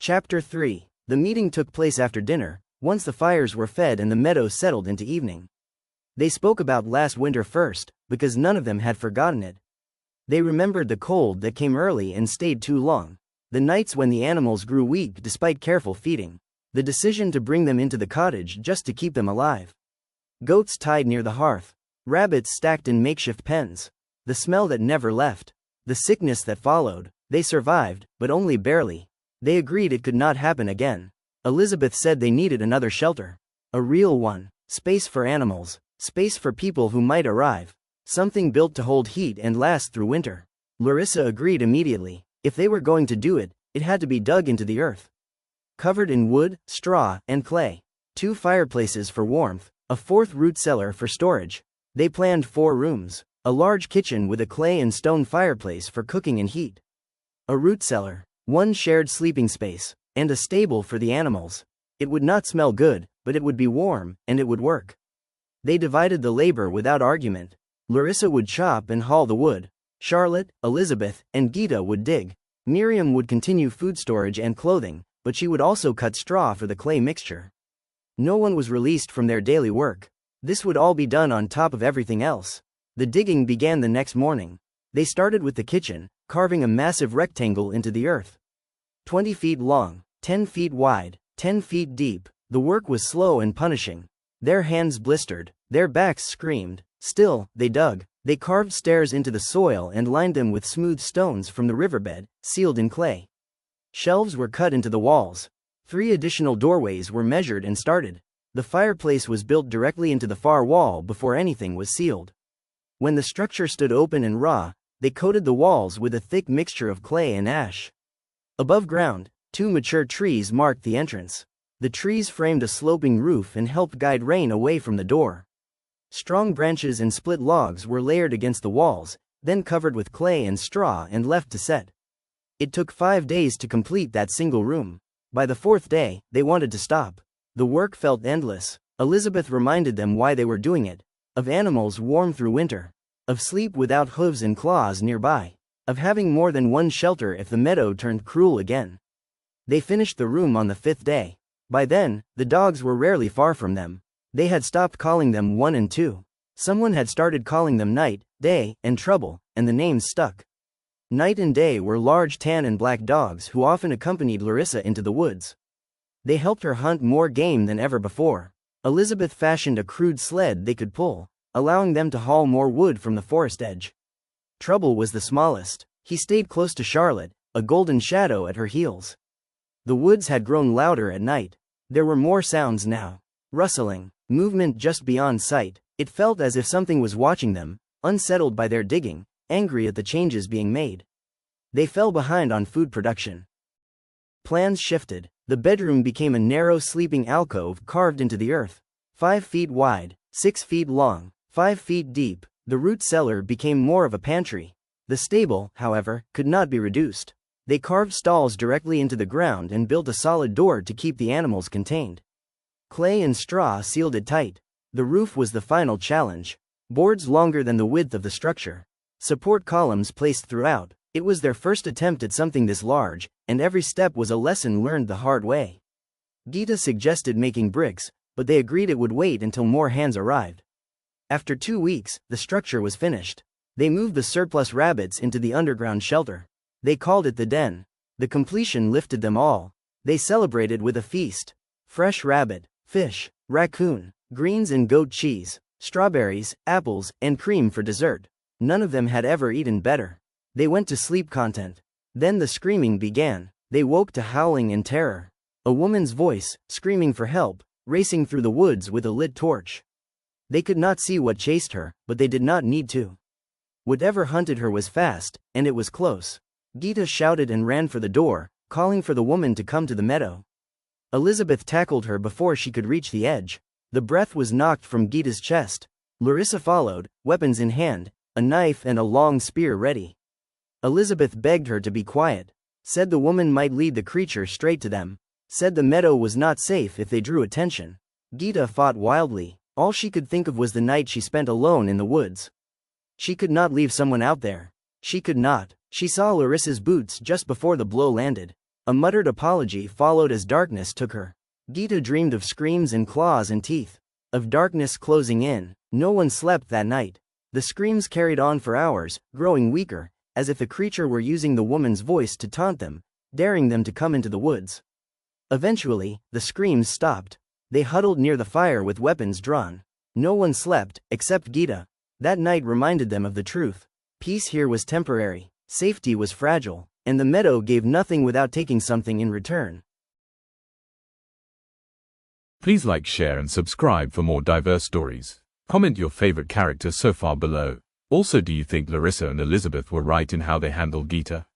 Chapter 3. The meeting took place after dinner, once the fires were fed and the meadow settled into evening. They spoke about last winter first, because none of them had forgotten it. They remembered the cold that came early and stayed too long, the nights when the animals grew weak despite careful feeding, the decision to bring them into the cottage just to keep them alive. Goats tied near the hearth, rabbits stacked in makeshift pens, the smell that never left, the sickness that followed. They survived, but only barely. They agreed it could not happen again. Elizabeth said they needed another shelter. A real one. Space for animals. Space for people who might arrive. Something built to hold heat and last through winter. Larissa agreed immediately. If they were going to do it, it had to be dug into the earth. Covered in wood, straw, and clay. 2 fireplaces for warmth, a 4th root cellar for storage. They planned 4 rooms. A large kitchen with a clay and stone fireplace for cooking and heat. A root cellar. 1 shared sleeping space, and a stable for the animals. It would not smell good, but it would be warm, and it would work. They divided the labor without argument. Larissa would chop and haul the wood. Charlotte, Elizabeth, and Gita would dig. Miriam would continue food storage and clothing, but she would also cut straw for the clay mixture. No one was released from their daily work. This would all be done on top of everything else. The digging began the next morning. They started with the kitchen, carving a massive rectangle into the earth. 20 feet long, 10 feet wide, 10 feet deep. The work was slow and punishing. Their hands blistered, their backs screamed. Still, they dug. They carved stairs into the soil and lined them with smooth stones from the riverbed, sealed in clay. Shelves were cut into the walls. 3 additional doorways were measured and started. The fireplace was built directly into the far wall before anything was sealed. When the structure stood open and raw, they coated the walls with a thick mixture of clay and ash. Above ground, 2 mature trees marked the entrance. The trees framed a sloping roof and helped guide rain away from the door. Strong branches and split logs were layered against the walls, then covered with clay and straw and left to set. It took 5 days to complete that single room. By the 4th day, they wanted to stop. The work felt endless. Elizabeth reminded them why they were doing it. Of animals warm through winter. Of sleep without hooves and claws nearby. Of having more than one shelter if the meadow turned cruel again. They finished the room on the 5th day. By then, the dogs were rarely far from them. They had stopped calling them 1 and 2. Someone had started calling them Night, Day, and Trouble, and the names stuck. Night and Day were large tan and black dogs who often accompanied Larissa into the woods. They helped her hunt more game than ever before. Elizabeth fashioned a crude sled they could pull, allowing them to haul more wood from the forest edge. Trouble was the smallest. He stayed close to Charlotte, a golden shadow at her heels. The woods had grown louder at night. There were more sounds now. Rustling, movement just beyond sight. It felt as if something was watching them, unsettled by their digging, angry at the changes being made. They fell behind on food production. Plans shifted. The bedroom became a narrow sleeping alcove carved into the earth. 5 feet wide, 6 feet long, 5 feet deep. The root cellar became more of a pantry. The stable, however, could not be reduced. They carved stalls directly into the ground and built a solid door to keep the animals contained. Clay and straw sealed it tight. The roof was the final challenge. Boards longer than the width of the structure. Support columns placed throughout. It was their first attempt at something this large, and every step was a lesson learned the hard way. Gita suggested making bricks, but they agreed it would wait until more hands arrived. After 2 weeks, the structure was finished. They moved the surplus rabbits into the underground shelter. They called it the den. The completion lifted them all. They celebrated with a feast. Fresh rabbit, fish, raccoon, greens and goat cheese, strawberries, apples, and cream for dessert. None of them had ever eaten better. They went to sleep content. Then the screaming began. They woke to howling and terror. A woman's voice, screaming for help, racing through the woods with a lit torch. They could not see what chased her, but they did not need to. Whatever hunted her was fast, and it was close. Gita shouted and ran for the door, calling for the woman to come to the meadow. Elizabeth tackled her before she could reach the edge. The breath was knocked from Gita's chest. Larissa followed, weapons in hand, a knife and a long spear ready. Elizabeth begged her to be quiet. Said the woman might lead the creature straight to them. Said the meadow was not safe if they drew attention. Gita fought wildly. All she could think of was the night she spent alone in the woods. She could not leave someone out there. She could not. She saw Larissa's boots just before the blow landed. A muttered apology followed as darkness took her. Gita dreamed of screams and claws and teeth, of darkness closing in. No one slept that night. The screams carried on for hours, growing weaker, as if the creature were using the woman's voice to taunt them, daring them to come into the woods. Eventually, the screams stopped. They huddled near the fire with weapons drawn. No one slept, except Gita. That night reminded them of the truth. Peace here was temporary, safety was fragile, and the meadow gave nothing without taking something in return. Please like, share and subscribe for more diverse stories. Comment your favorite character so far below. Also, do you think Larissa and Elizabeth were right in how they handled Gita?